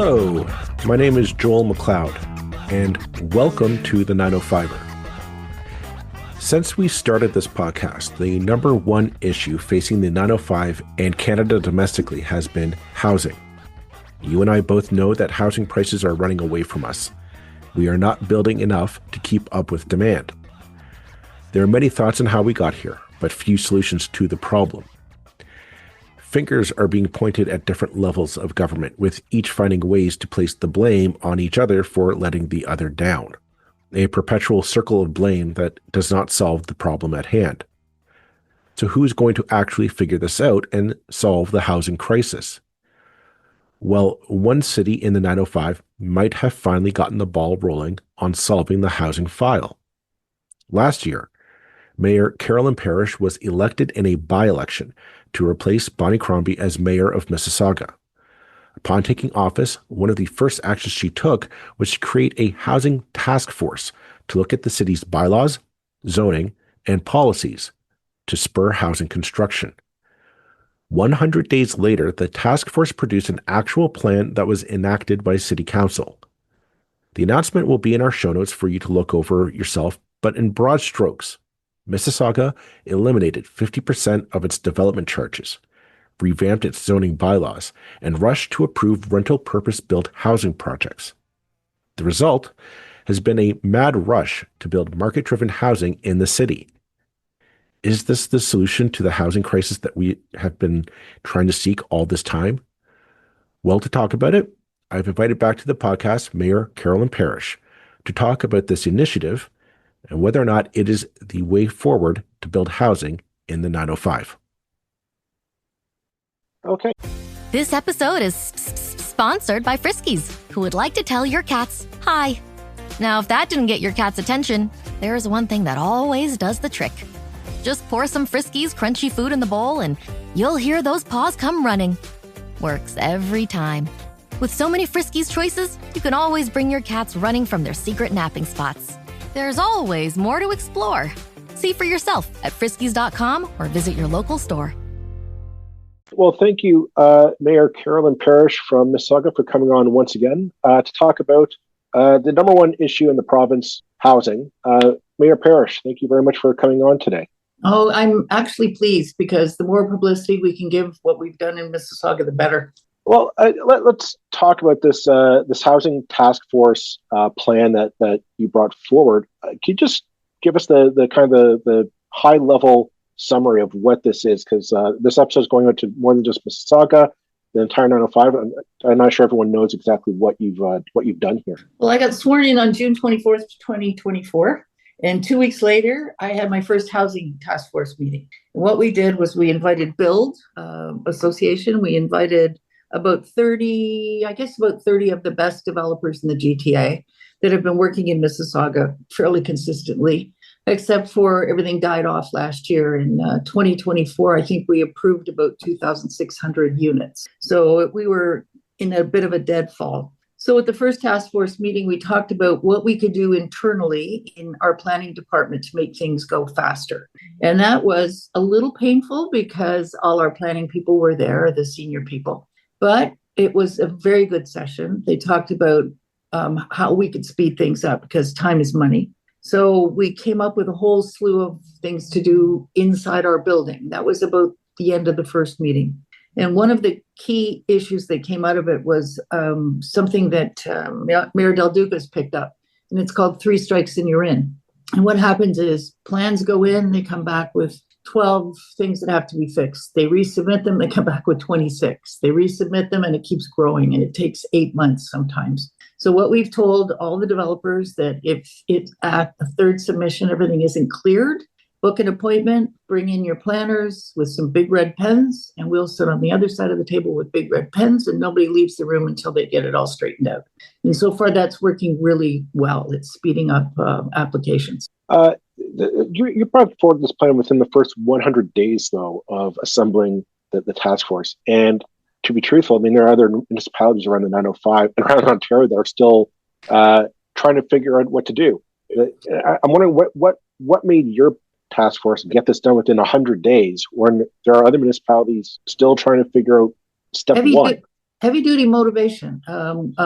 Hello, my name is Joel McLeod, and welcome to the 905er. Since we started this podcast, the number one issue facing the 905 and Canada domestically has been housing. You and I both know that housing prices are running away from us. We are not building enough to keep up with demand. There are many thoughts on how we got here, but few solutions to the problem. Fingers are being pointed at different levels of government, with each finding ways to place the blame on each other for letting the other down. A perpetual circle of blame that does not solve the problem at hand. So who's going to actually figure this out and solve the housing crisis? Well, one city in the 905 might have finally gotten the ball rolling on solving the housing file. Last year, Mayor Carolyn Parrish was elected in a by-election to replace Bonnie Crombie as mayor of Mississauga. Upon taking office, one of the first actions she took was to create a housing task force to look at the city's bylaws, zoning, and policies to spur housing construction. 100 days later, the task force produced an actual plan that was enacted by City Council. The announcement will be in our show notes for you to look over yourself, but in broad strokes, Mississauga eliminated 50% of its development charges, revamped its zoning bylaws, and rushed to approve rental purpose-built housing projects. The result has been a mad rush to build market-driven housing in the city. Is this the solution to the housing crisis that we have been trying to seek all this time? Well, to talk about it, I've invited back to the podcast Mayor Carolyn Parrish to talk about this initiative and whether or not it is the way forward to build housing in the 905. Okay. This episode is sponsored by Friskies, who would like to tell your cats hi. Now, if that didn't get your cat's attention, there is one thing that always does the trick. Just pour some Friskies crunchy food in the bowl and you'll hear those paws come running. Works every time. With so many Friskies choices, you can always bring your cats running from their secret napping spots. There's always more to explore. See for yourself at friskies.com or visit your local store. Well, thank you, Mayor Carolyn Parrish from Mississauga, for coming on once again to talk about the number one issue in the province, housing. Mayor Parrish, thank you very much for coming on today. Oh, I'm actually pleased because the more publicity we can give what we've done in Mississauga, the better. Well, let's talk about this housing task force plan that you brought forward. Can you just give us the kind of the high level summary of what this is? Because this episode is going on to more than just Mississauga, the entire 905. I'm not sure everyone knows exactly what you've done here. Well, I got sworn in on June 24th, 2024. And 2 weeks later, I had my first housing task force meeting. And what we did was we invited Build Association. We invited about 30 of the best developers in the GTA that have been working in Mississauga fairly consistently, except for everything died off last year. In 2024, I think we approved about 2,600 units. So we were in a bit of a deadfall. So at the first task force meeting, we talked about what we could do internally in our planning department to make things go faster. And that was a little painful because all our planning people were there, the senior people. But it was a very good session. They talked about how we could speed things up because time is money. So we came up with a whole slew of things to do inside our building. That was about the end of the first meeting. And one of the key issues that came out of it was something that Mayor Del Duca's picked up, and it's called 3 strikes and you're in. And what happens is plans go in, they come back with 12 things that have to be fixed. They resubmit them, they come back with 26. They resubmit them and it keeps growing and it takes 8 months sometimes. So what we've told all the developers that if it's at a third submission, everything isn't cleared, book an appointment, bring in your planners with some big red pens, and we'll sit on the other side of the table with big red pens, and nobody leaves the room until they get it all straightened out. And so far, that's working really well. It's speeding up applications. You brought forward this plan within the first 100 days, though, of assembling the task force. And to be truthful, I mean, there are other municipalities around the 905 and around Ontario that are still trying to figure out what to do. I'm wondering what made your task force get this done within 100 days when there are other municipalities still trying to figure out step one. heavy duty motivation.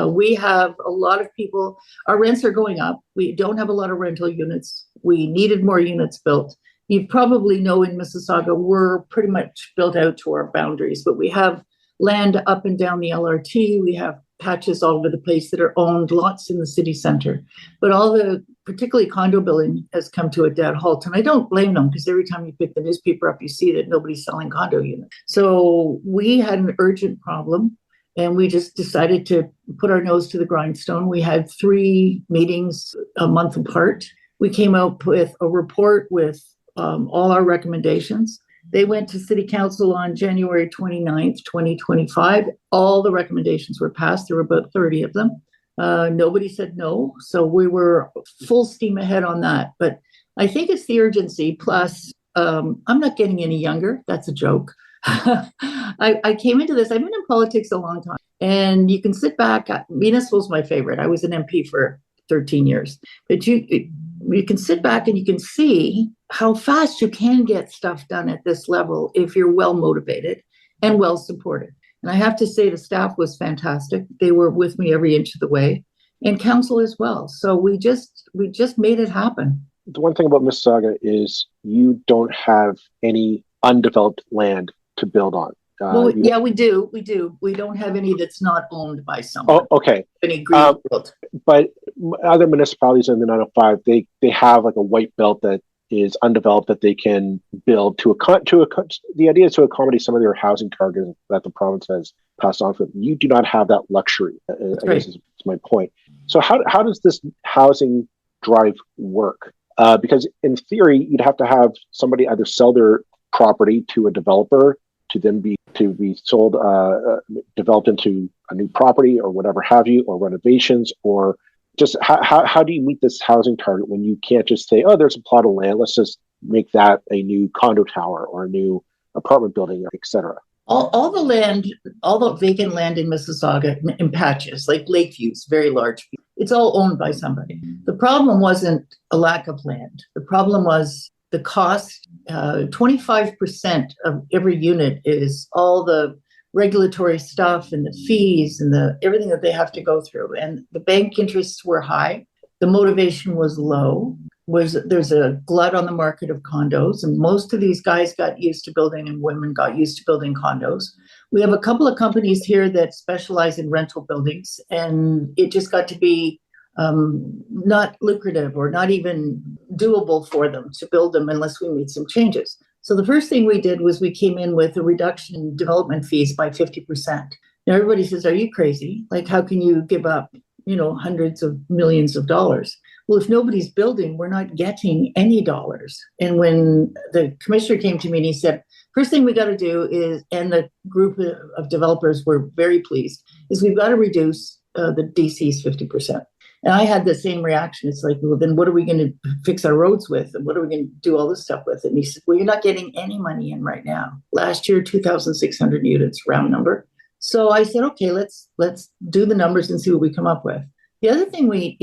We have a lot of people, our rents are going up. We don't have a lot of rental units. We needed more units built. You probably know in Mississauga, we're pretty much built out to our boundaries, but we have land up and down the LRT. We have patches all over the place that are owned, lots in the city center. But all the, particularly condo building, has come to a dead halt. And I don't blame them, because every time you pick the newspaper up, you see that nobody's selling condo units. So we had an urgent problem, and we just decided to put our nose to the grindstone. We had 3 meetings a month apart. We came out with a report with all our recommendations. They went to City Council on January 29th, 2025. All the recommendations were passed. There were about 30 of them. Nobody said no. So we were full steam ahead on that. But I think it's the urgency. Plus, I'm not getting any younger. That's a joke. I came into this, I've been in politics a long time. And you can sit back. Municipal's my favorite. I was an MP for 13 years. But you can sit back and you can see how fast you can get stuff done at this level if you're well motivated and well supported. And I have to say the staff was fantastic. They were with me every inch of the way, and council as well. So we just made it happen. The one thing about Mississauga is you don't have any undeveloped land to build on. Yeah, we do. We don't have any that's not owned by someone. Oh, okay. Any greenfield. But other municipalities in the 905, they have like a white belt that is undeveloped that they can build the idea is to accommodate some of their housing targets that the province has passed on for them. You do not have that luxury. I guess is my point. So how does this housing drive work? Because in theory, you'd have to have somebody either sell their property to a developer to then be sold, developed into a new property or whatever have you, or renovations, or just how do you meet this housing target when you can't just say, oh, there's a plot of land, let's just make that a new condo tower or a new apartment building, etc. All the land, all the vacant land in Mississauga in patches, like Lakeviews, very large, it's all owned by somebody. The problem wasn't a lack of land. The problem was the cost. 25% of every unit is all the regulatory stuff and the fees and everything that they have to go through. And the bank interests were high. The motivation was low. There's a glut on the market of condos, and most of these guys got used to building, and women got used to building condos. We have a couple of companies here that specialize in rental buildings, and it just got to be not lucrative or not even doable for them to build them unless we made some changes. So the first thing we did was we came in with a reduction in development fees by 50%. Now everybody says, are you crazy? Like, how can you give up, hundreds of millions of dollars? Well, if nobody's building, we're not getting any dollars. And when the commissioner came to me and he said, first thing we got to do is, and the group of developers were very pleased, is we've got to reduce the DCs 50%. And I had the same reaction. It's like, well, then what are we going to fix our roads with? And what are we going to do all this stuff with? And he said, well, you're not getting any money in right now. Last year, 2,600 units, round number. So I said, okay, let's do the numbers and see what we come up with. The other thing we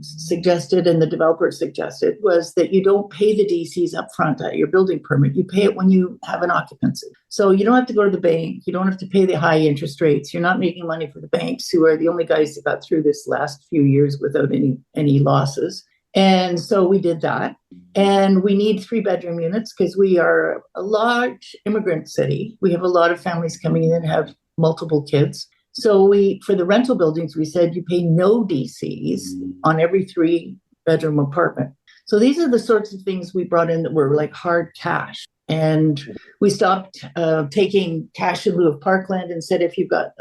suggested, and the developer suggested, was that you don't pay the DCs up front at your building permit. You pay it when you have an occupancy. So you don't have to go to the bank. You don't have to pay the high interest rates. You're not making money for the banks, who are the only guys that got through this last few years without any losses. And so we did that. And we need 3-bedroom units because we are a large immigrant city. We have a lot of families coming in and have multiple kids. So for the rental buildings, we said you pay no DCs on every 3-bedroom apartment. So these are the sorts of things we brought in that were like hard cash. And we stopped taking cash in lieu of parkland and said, if you've got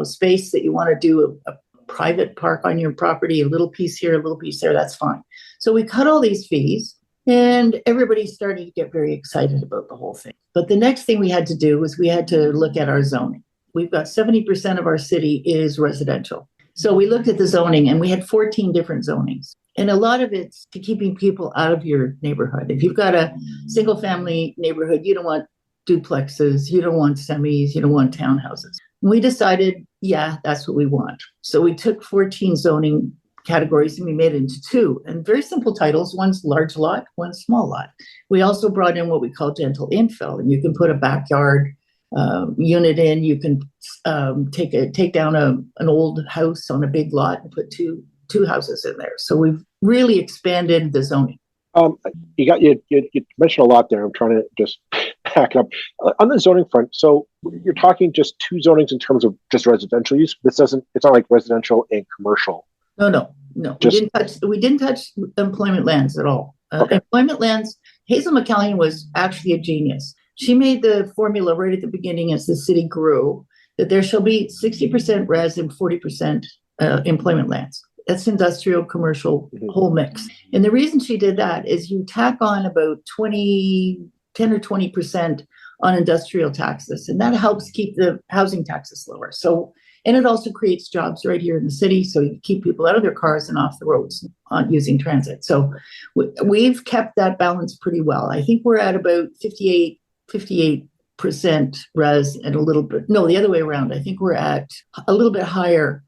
space that you want to do a private park on your property, a little piece here, a little piece there, that's fine. So we cut all these fees, and everybody started to get very excited about the whole thing. But the next thing we had to do was we had to look at our zoning. We've got 70% of our city is residential. So we looked at the zoning, and we had 14 different zonings. And a lot of it's to keeping people out of your neighborhood. If you've got a single family neighborhood, you don't want duplexes, you don't want semis, you don't want townhouses. And we decided, yeah, that's what we want. So we took 14 zoning categories and we made it into 2, and very simple titles. One's large lot, one's small lot. We also brought in what we call gentle infill, and you can put a backyard unit in. You can take down an old house on a big lot and put two houses in there. So we've really expanded the zoning. You mentioned a lot there. I'm trying to just back up on the zoning front. So you're talking just two zonings in terms of just residential use. It's not like residential and commercial. No. We didn't touch employment lands at all. Okay. Employment lands. Hazel McCallion was actually a genius. She made the formula right at the beginning as the city grew that there shall be 60% res and 40% employment lands. That's industrial, commercial, whole mix. And the reason she did that is you tack on about 10 or 20% on industrial taxes, and that helps keep the housing taxes lower. So, and it also creates jobs right here in the city, so you keep people out of their cars and off the roads on using transit. So we've kept that balance pretty well. I think we're at about 58% res and a little bit, no, the other way around. I think we're at a little bit higher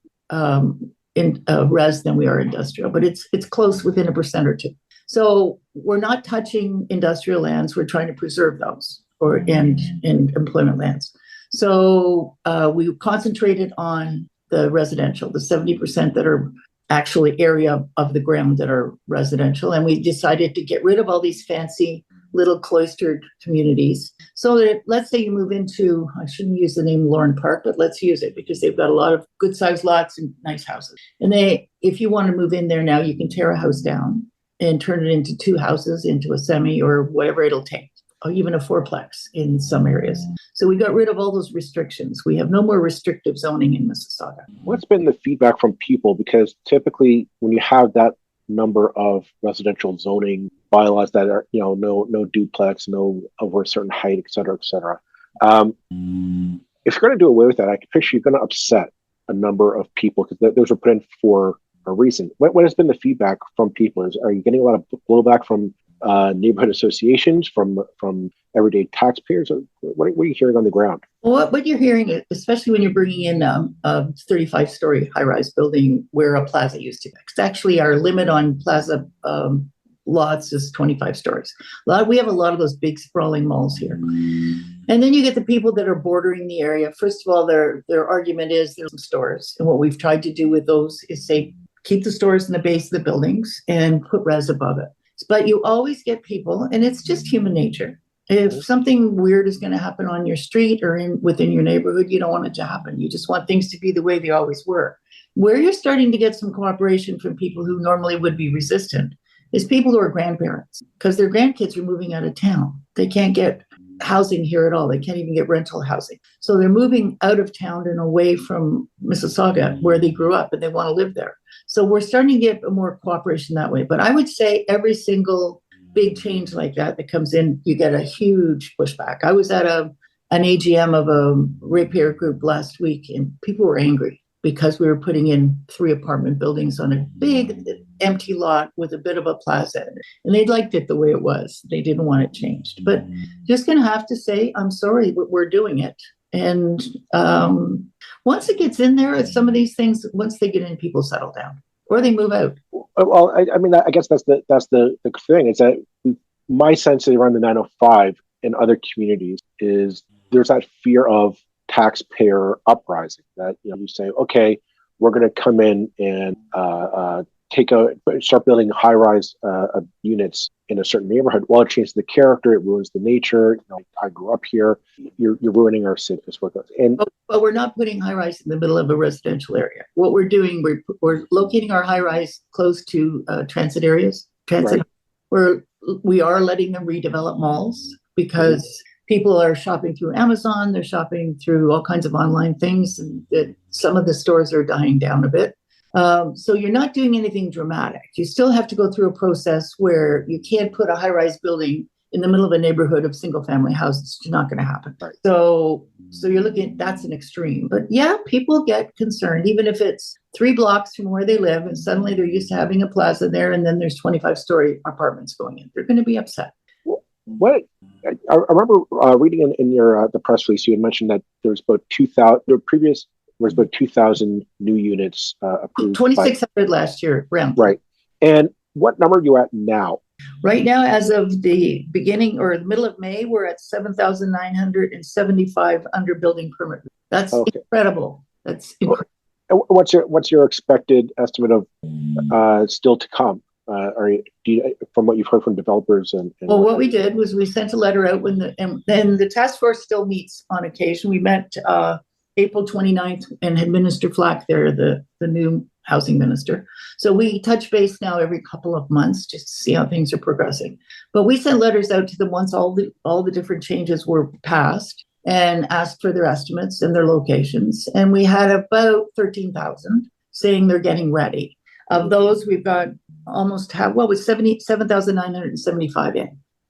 in res than we are industrial, but it's close within 1% or 2%. So we're not touching industrial lands. We're trying to preserve those and employment lands. So we concentrated on the residential, the 70% that are actually area of the ground that are residential. And we decided to get rid of all these fancy little cloistered communities. So that, let's say you move into, I shouldn't use the name Lauren Park, but let's use it because they've got a lot of good sized lots and nice houses. And if you want to move in there now, you can tear a house down and turn it into 2 houses, into a semi or whatever it'll take, or even a 4-plex in some areas. So we got rid of all those restrictions. We have no more restrictive zoning in Mississauga. What's been the feedback from people? Because typically when you have that number of residential zoning bylaws that are, no duplex, no over a certain height, et cetera, et cetera. If you're going to do away with that, I can picture you're going to upset a number of people because those were put in for a reason. What has been the feedback from people? Are you getting a lot of blowback from neighborhood associations, from everyday taxpayers? What are you hearing on the ground? Well, what you're hearing, especially when you're bringing in a 35-story high-rise building where a plaza used to be. It's actually our limit on plaza lots is 25 stories. We have a lot of those big sprawling malls here. And then you get the people that are bordering the area. First of all, their argument is there's some stores. And what we've tried to do with those is say, keep the stores in the base of the buildings and put res above it. But you always get people, and it's just human nature. If something weird is going to happen on your street or within your neighborhood, you don't want it to happen. You just want things to be the way they always were. Where you're starting to get some cooperation from people who normally would be resistant is people who are grandparents, because their grandkids are moving out of town. They can't get housing here at all. They can't even get rental housing. So they're moving out of town and away from Mississauga where they grew up, and they want to live there. So we're starting to get more cooperation that way. But I would say every single big change like that comes in, you get a huge pushback. I was at an AGM of a ratepayer group last week, and people were angry because we were putting in 3 apartment buildings on a big empty lot with a bit of a plaza. And they liked it the way it was. They didn't want it changed. But just going to have to say, I'm sorry, but we're doing it. And once it gets in there, some of these things, once they get in, people settle down or they move out. Well, I mean, I guess that's the thing is that my sense around the 905 in other communities is there's that fear of taxpayer uprising that, you say, okay, we're going to come in and start building high-rise units in a certain neighborhood. Well, it changes the character, it ruins the nature. I grew up here. You're ruining our city. But we're not putting high-rise in the middle of a residential area. What we're doing, we're locating our high-rise close to transit areas. Right. We are letting them redevelop malls because people are shopping through Amazon. They're shopping through all kinds of online things, and some of the stores are dying down a bit. So you're not doing anything dramatic. You still have to go through a process where you can't put a high-rise building in the middle of a neighborhood of single-family houses. It's not going to happen. Right. So you're looking, that's an extreme. But yeah, people get concerned, even if it's 3 blocks from where they live, and suddenly they're used to having a plaza there, and then there's 25-story apartments going in. They're going to be upset. What I remember reading in your the press release, you had mentioned that there was about 2,000. There was about 2,000 new units approved. 2,600 last year, round. Right. And what number are you at now? Right now, as of the beginning or the middle of May, we're at 7,975 under building permit. That's incredible. That's incredible. What's your expected estimate of still to come? From what you've heard from developers well, what we did was we sent a letter out and then the task force still meets on occasion. We met April 29th and had Minister Flack there, the new housing minister. So we touch base now every couple of months just to see how things are progressing. But we sent letters out to them once all the different changes were passed and asked for their estimates and their locations. And we had about 13,000 saying they're getting ready. Of those, we've got almost 7,975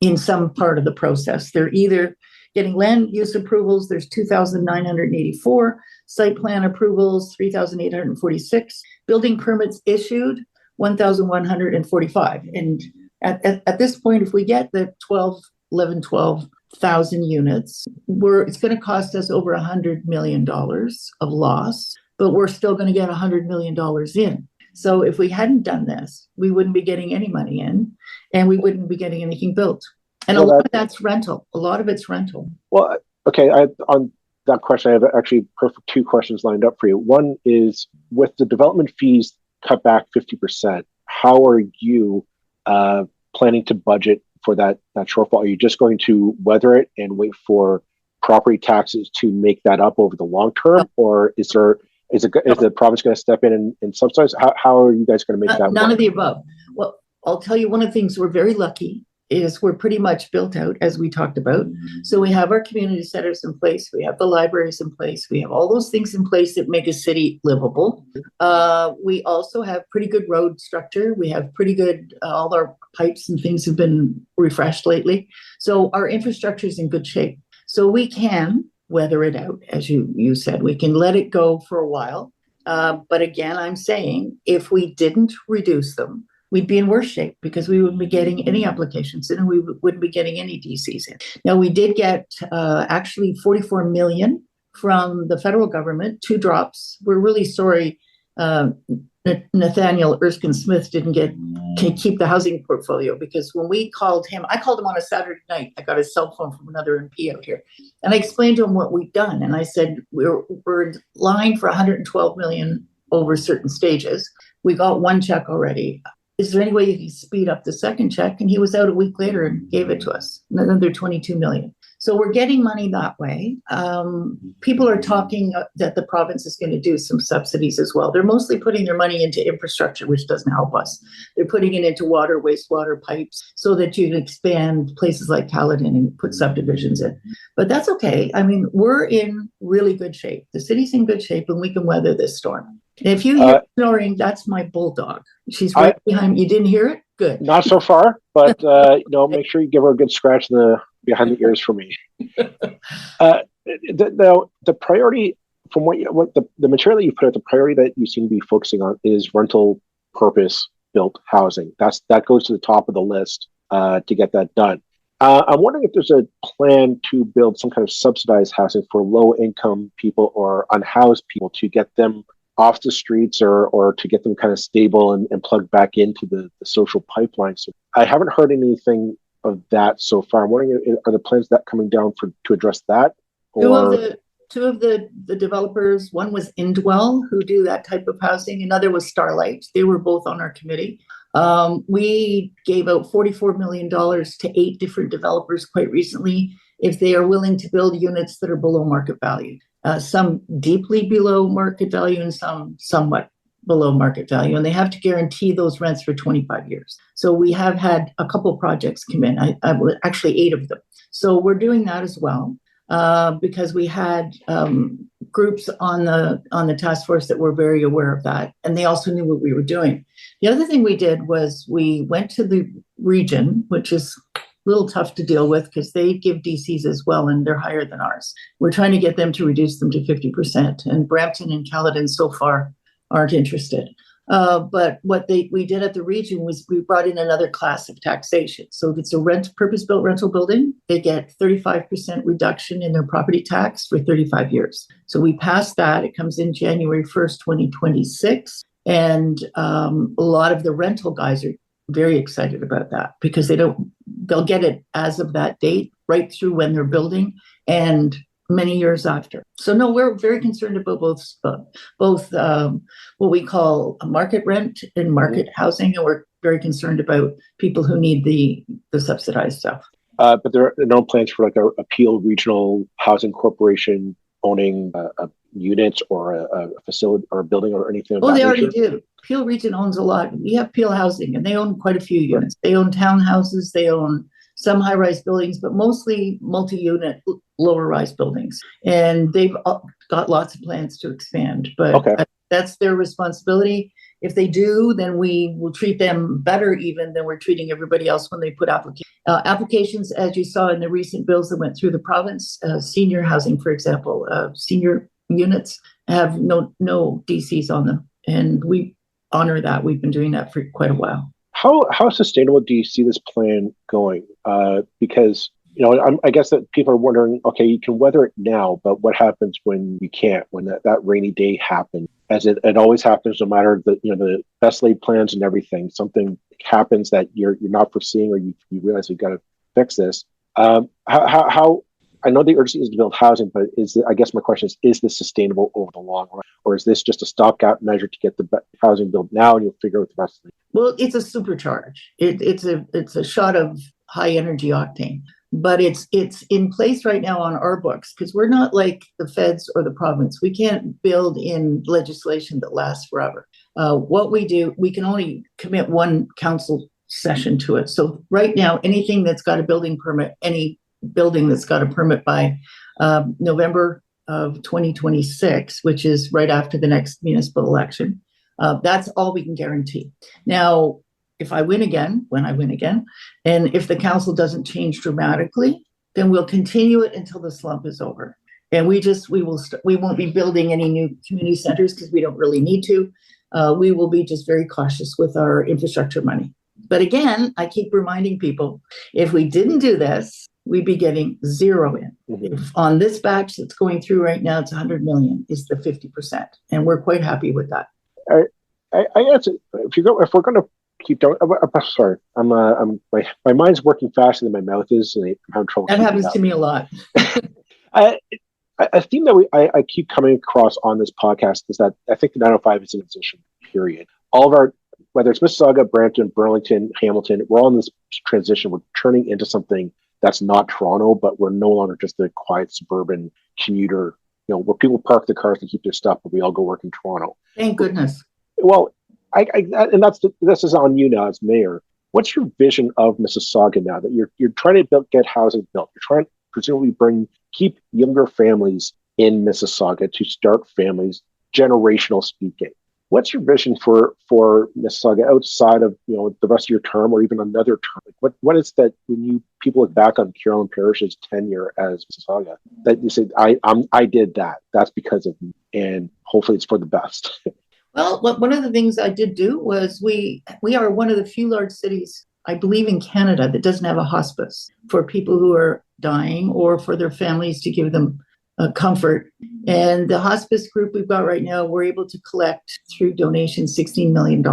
in some part of the process. They're either getting land use approvals, there's 2,984, site plan approvals, 3,846, building permits issued, 1,145. And at this point, if we get the 12,000 units, it's going to cost us over $100 million of loss, but we're still going to get $100 million in. So if we hadn't done this, we wouldn't be getting any money in and we wouldn't be getting anything built. And a lot of that's rental. A lot of it's rental. Well, okay. On that question, I have actually perfect two questions lined up for you. One is, with the development fees cut back 50%, how are you planning to budget for that shortfall? Are you just going to weather it and wait for property taxes to make that up over the long term? Or is the province going to step in and subsidize? How are you guys going to make that none work? Of the above. Well, I'll tell you, one of the things we're very lucky is we're pretty much built out, as we talked about. So we have our community centers in place. We have the libraries in place. We have all those things in place that make a city livable. We also have pretty good road structure. We have pretty good, all our pipes and things have been refreshed lately. So our infrastructure is in good shape. So we can weather it out, as you said. We can let it go for a while. But again, I'm saying if we didn't reduce them, we'd be in worse shape because we wouldn't be getting any applications in and we wouldn't be getting any DCs in. Now, we did get actually 44 million from the federal government, 2 drops. We're really sorry Nathaniel Erskine-Smith didn't keep the housing portfolio, because when we called him, I called him on a Saturday night. I got his cell phone from another MP out here. And I explained to him what we'd done. And I said, we're in line for 112 million over certain stages. We got 1 check already. Is there any way you can speed up the second check? And he was out a week later and gave it to us, another 22 million. So we're getting money that way. People are talking that the province is going to do some subsidies as well. They're mostly putting their money into infrastructure, which doesn't help us. They're putting it into water, wastewater pipes so that you can expand places like Caledon and put subdivisions in. But that's okay. I mean, we're in really good shape. The city's in good shape and we can weather this storm. And if you hear snoring, that's my bulldog. She's right behind me. You didn't hear it? Good. Not so far, but make sure you give her a good scratch behind the ears for me. The priority, from the material that you put out, the priority that you seem to be focusing on is rental purpose built housing. That goes to the top of the list to get that done. I'm wondering if there's a plan to build some kind of subsidized housing for low income people or unhoused people to get them off the streets or to get them kind of stable and plugged back into the social pipeline. So I haven't heard anything of that so far. I'm wondering, are the plans that coming down to address that? Or... Two of the developers, one was Indwell, who do that type of housing. Another was Starlight. They were both on our committee. We gave out $44 million to 8 different developers quite recently if they are willing to build units that are below market value. Some deeply below market value and some somewhat below market value. And they have to guarantee those rents for 25 years. So we have had a couple projects come in, actually 8 of them. So we're doing that as well because we had groups on the task force that were very aware of that. And they also knew what we were doing. The other thing we did was we went to the region, which is a little tough to deal with because they give DCs as well, and they're higher than ours. We're trying to get them to reduce them to 50%. And Brampton and Caledon so far aren't interested. But what we did at the region was we brought in another class of taxation. So if it's a purpose-built rental building, they get 35% reduction in their property tax for 35 years. So we passed that. It comes in January 1st, 2026. And a lot of the rental guys are very excited about that because they'll get it as of that date, right through when they're building and many years after. So no, we're very concerned about both what we call a market rent and market housing, and we're very concerned about people who need the subsidized stuff. But there are no plans for like a Peel Regional Housing Corporation owning a unit or a facility or a building or anything of that they nature? already do. Peel Region owns a lot. We have Peel Housing, and they own quite a few units. They own townhouses, they own some high-rise buildings, but mostly multi-unit, lower-rise buildings. And they've got lots of plans to expand, but that's their responsibility. If they do, then we will treat them better even than we're treating everybody else when they put applications, as you saw in the recent bills that went through the province. Senior housing, for example, senior units have no DCs on them, and we honor that. We've been doing that for quite a while. How sustainable do you see this plan going? Because I guess that people are wondering, okay, you can weather it now, but what happens when you can't, when that rainy day happens? As it always happens, no matter the best laid plans and everything, something happens that you're not foreseeing, or you realize you've got to fix this. How I know the urgency is to build housing, but I guess my question is this sustainable over the long run, or is this just a stopgap measure to get the housing built now, and you'll figure out the rest of it? Well, it's a supercharge. It's a shot of high energy octane, but it's in place right now on our books because we're not like the feds or the province. We can't build in legislation that lasts forever. What we do, we can only commit one council session to it. So right now, anything that's got a building permit, any building that's got a permit by November of 2026, which is right after the next municipal election, that's all we can guarantee. Now, if I win again, when I win again, and if the council doesn't change dramatically, then we'll continue it until the slump is over. And we won't be building any new community centers because we don't really need to. We will be just very cautious with our infrastructure money. But again, I keep reminding people, if we didn't do this, we'd be getting zero in. If on this batch that's going through right now, it's 100 million is the 50%. And we're quite happy with that. I guess if we're going to keep going, sorry, my mind's working faster than my mouth is, and I'm having trouble. That happens to me a lot. A theme that I keep coming across on this podcast is that I think the 905 is in a transition period. All of our, whether it's Mississauga, Brampton, Burlington, Hamilton, we're all in this transition. We're turning into something that's not Toronto, but we're no longer just a quiet suburban commuter, where people park their cars to keep their stuff, but we all go work in Toronto. Thank goodness. Well, this is on you now as mayor. What's your vision of Mississauga now that you're trying to get housing built? You're trying to presumably keep younger families in Mississauga to start families, generational speaking. What's your vision for Mississauga outside of the rest of your term or even another term? Like what is that when people look back on Carolyn Parrish's tenure as Mississauga that you say I did that? That's because of me, and hopefully it's for the best. Well, one of the things I did do was we are one of the few large cities, I believe, in Canada that doesn't have a hospice for people who are dying or for their families to give them comfort. And the hospice group we've got right now, we're able to collect through donations $16 million.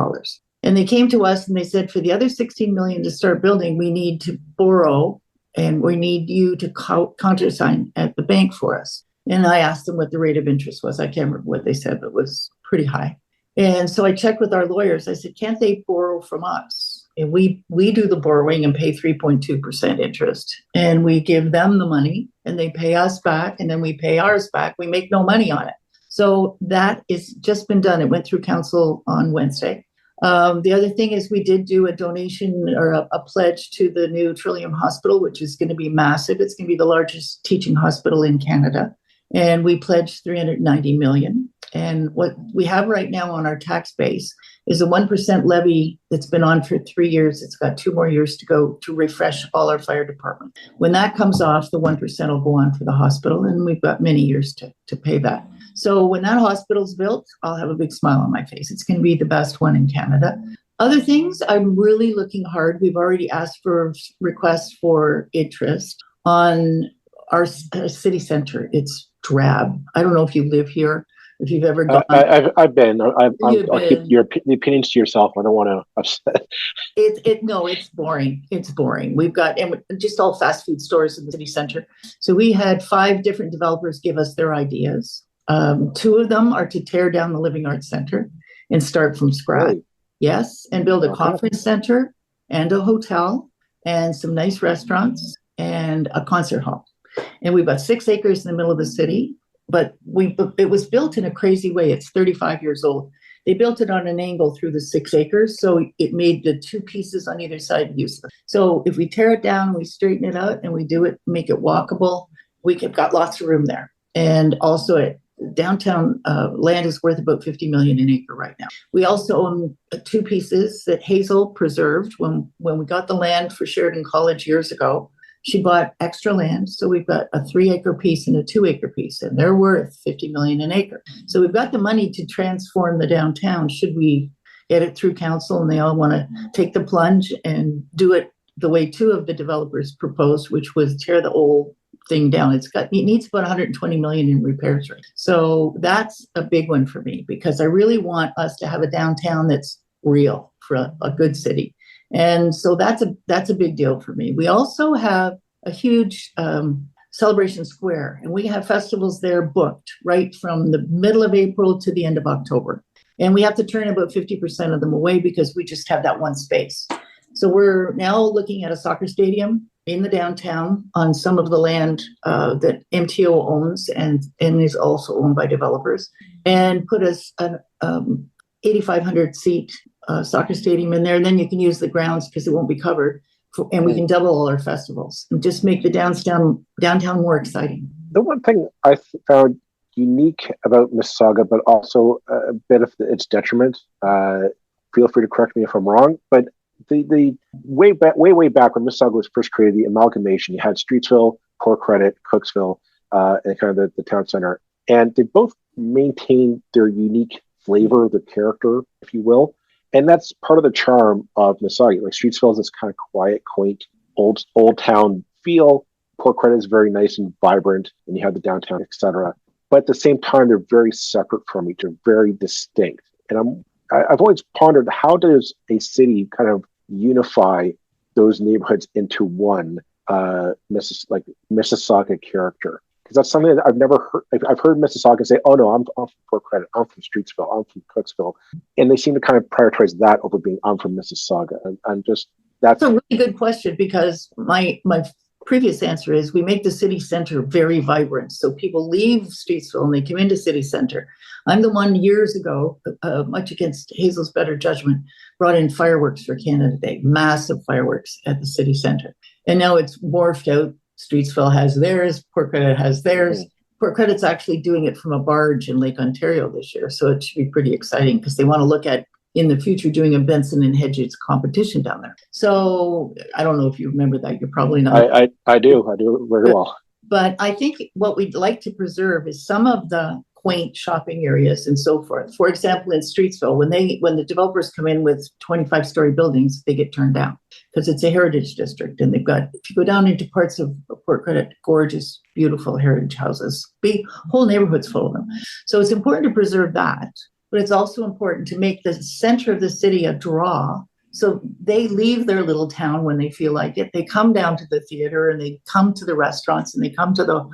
And they came to us and they said, for the other $16 million to start building, we need to borrow and we need you to countersign at the bank for us. And I asked them what the rate of interest was. I can't remember what they said, but it was pretty high. And so I checked with our lawyers. I said, can't they borrow from us? And we do the borrowing and pay 3.2% interest. And we give them the money and they pay us back and then we pay ours back. We make no money on it. So that is just been done. It went through council on Wednesday. The other thing is we did do a donation or a pledge to the new Trillium Hospital, which is going to be massive. It's going to be the largest teaching hospital in Canada. And we pledged $390 million. And what we have right now on our tax base is a 1% levy that's been on for 3 years. It's got 2 more years to go to refresh all our fire department. When that comes off, the 1% will go on for the hospital, and we've got many years to pay that. So when that hospital's built, I'll have a big smile on my face. It's going to be the best one in Canada. Other things, I'm really looking hard. We've already asked for requests for interest on our city center. It's drab. I don't know if you live here, if you've ever gone. I've been. I'll keep been. the opinions to yourself. I don't want to upset. It's boring. It's boring. We've got and just all fast food stores in the city center. So we had 5 different developers give us their ideas. 2 of them are to tear down the Living Arts Center and start from scratch. Really? Yes, and build a conference center and a hotel and some nice restaurants and a concert hall. And we've got 6 acres in the middle of the city, but it was built in a crazy way. It's 35 years old. They built it on an angle through the 6 acres, so it made the 2 pieces on either side useless. So if we tear it down, we straighten it out, and we do it, make it walkable, we've got lots of room there. And also downtown land is worth about $50 million an acre right now. We also own 2 pieces that Hazel preserved when we got the land for Sheridan College years ago. She bought extra land, so we've got a 3-acre piece and a 2-acre piece, and they're worth $50 million an acre. So we've got the money to transform the downtown. Should we get it through council and they all want to take the plunge and do it the way 2 of the developers proposed, which was tear the old thing down. It needs about 120 million in repairs. Right? So that's a big one for me because I really want us to have a downtown that's real for a good city. And so that's a big deal for me. We also have a huge celebration square, and we have festivals there booked right from the middle of April to the end of October. And we have to turn about 50% of them away because we just have that one space. So we're now looking at a soccer stadium in the downtown on some of the land that MTO owns and is also owned by developers, and put an 8,500 seat soccer stadium in there. And then you can use the grounds because it won't be covered. And we can double all our festivals and just make the downtown more exciting. The one thing I found unique about Mississauga, but also a bit of its detriment, feel free to correct me if I'm wrong, but the way back when Mississauga was first created, the amalgamation, you had Streetsville, Port Credit, Cooksville, and kind of the town center. And they both maintain their unique flavor, their character, if you will. And that's part of the charm of Mississauga. Like Streetsville is this kind of quiet, quaint, old town feel. Port Credit is very nice and vibrant, and you have the downtown, etc. But at the same time, they're very separate from each other, very distinct. And I've always pondered, how does a city kind of unify those neighborhoods into one Mississauga character? Because that's something that I've never heard. I've heard Mississauga say, "Oh no, I'm from Port Credit, I'm from Streetsville, I'm from Cooksville," and they seem to kind of prioritize that over being "I'm from Mississauga." And that's a really good question, because my previous answer is we make the city center very vibrant, so people leave Streetsville and they come into city center. I'm the one years ago, much against Hazel's better judgment, brought in fireworks for Canada Day, massive fireworks at the city center, and now it's morphed out. Streetsville has theirs, Port Credit has theirs. Port Credit's actually doing it from a barge in Lake Ontario this year, so it should be pretty exciting because they want to look at, in the future, doing a Benson and Hedges competition down there. So I don't know if you remember that. You're probably not. I do very well. But I think what we'd like to preserve is some of the quaint shopping areas and so forth. For example, in Streetsville, when the developers come in with 25-story buildings, they get turned down because it's a heritage district, and they've got, if you go down into parts of Port Credit, gorgeous, beautiful heritage houses, whole neighborhoods full of them. So it's important to preserve that, but it's also important to make the center of the city a draw. So they leave their little town when they feel like it. They come down to the theater, and they come to the restaurants, and they come to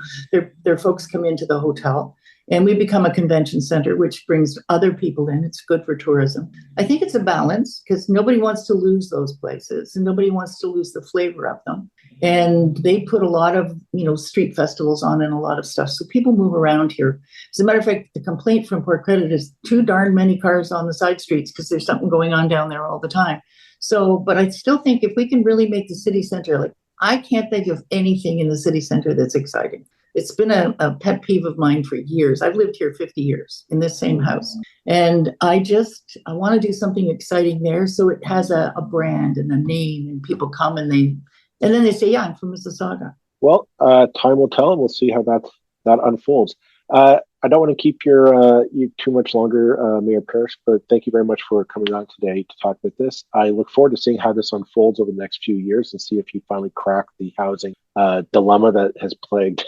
their folks come into the hotel. And we become a convention center, which brings other people in. It's good for tourism. I think it's a balance because nobody wants to lose those places, and nobody wants to lose the flavor of them. And they put a lot of, street festivals on and a lot of stuff. So people move around here. As a matter of fact, the complaint from Port Credit is too darn many cars on the side streets because there's something going on down there all the time. So, but I still think if we can really make the city center, I can't think of anything in the city center that's exciting. It's been a pet peeve of mine for years. I've lived here 50 years in this same house. And I want to do something exciting there so it has a brand and a name, and people come and then they say, yeah, I'm from Mississauga. Well, time will tell, and we'll see how that unfolds. I don't want to keep you too much longer, Mayor Parrish, but thank you very much for coming on today to talk about this. I look forward to seeing how this unfolds over the next few years and see if you finally crack the housing dilemma that has plagued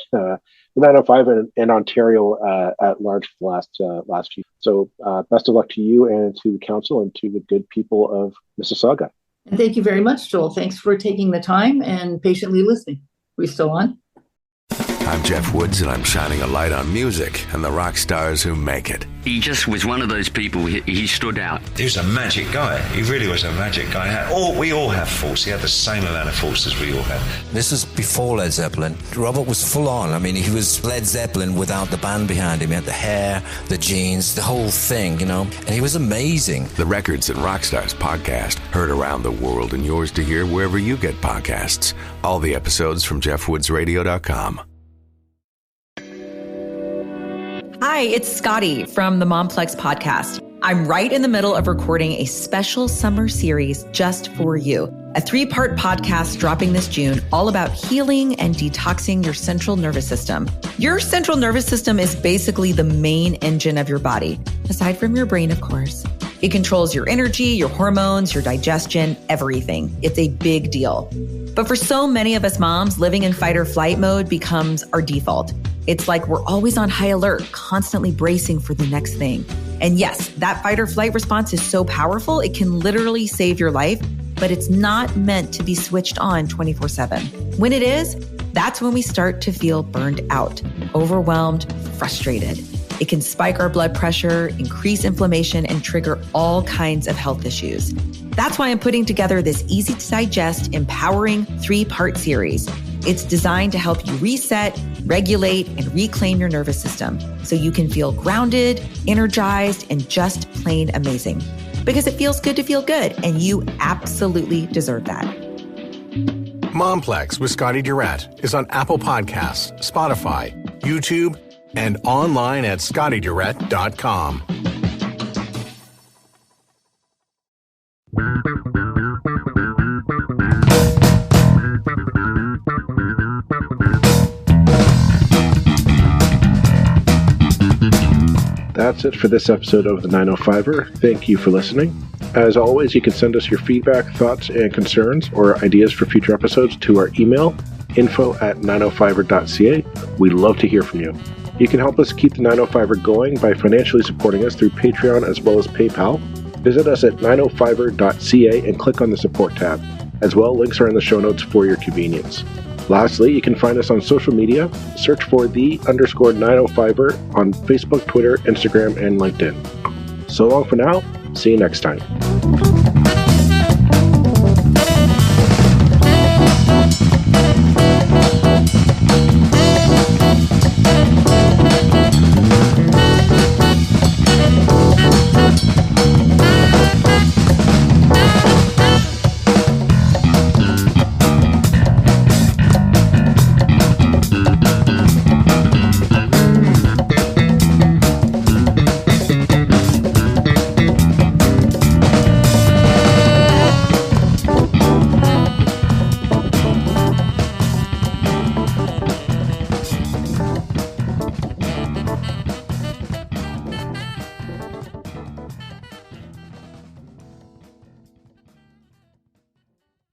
905 in Ontario at large for the last few. So best of luck to you and to the council and to the good people of Mississauga. And thank you very much, Joel. Thanks for taking the time and patiently listening. Are we still on? I'm Jeff Woods, and I'm shining a light on music and the rock stars who make it. He just was one of those people, he stood out. He was a magic guy. He really was a magic guy. We all have faults. He had the same amount of faults as we all had. This is before Led Zeppelin. Robert was full on. I mean, he was Led Zeppelin without the band behind him. He had the hair, the jeans, the whole thing, you know, and he was amazing. The Records and Rockstars podcast, heard around the world and yours to hear wherever you get podcasts. All the episodes from jeffwoodsradio.com. Hi, it's Scotty from the Momplex podcast. I'm right in the middle of recording a special summer series just for you. A 3-part podcast dropping this June, all about healing and detoxing your central nervous system. Your central nervous system is basically the main engine of your body, aside from your brain, of course. It controls your energy, your hormones, your digestion, everything. It's a big deal. But for so many of us moms, living in fight or flight mode becomes our default. It's like we're always on high alert, constantly bracing for the next thing. And yes, that fight or flight response is so powerful, it can literally save your life, but it's not meant to be switched on 24/7. When it is, that's when we start to feel burned out, overwhelmed, frustrated. It can spike our blood pressure, increase inflammation, and trigger all kinds of health issues. That's why I'm putting together this easy to digest, empowering 3-part series. It's designed to help you reset, regulate, and reclaim your nervous system so you can feel grounded, energized, and just plain amazing. Because it feels good to feel good, and you absolutely deserve that. Momplex with Scotty Durrett is on Apple Podcasts, Spotify, YouTube, and online at scottydurrett.com. That's it for this episode of the 905er. Thank you for listening. As always, you can send us your feedback, thoughts, and concerns or ideas for future episodes to our email, info@905er.ca. We love to hear from you. You can help us keep the 905er going by financially supporting us through Patreon as well as PayPal. Visit us at 905er.ca and click on the support tab. As well, links are in the show notes for your convenience. Lastly, you can find us on social media. Search for _905er on Facebook, Twitter, Instagram, and LinkedIn. So long for now. See you next time.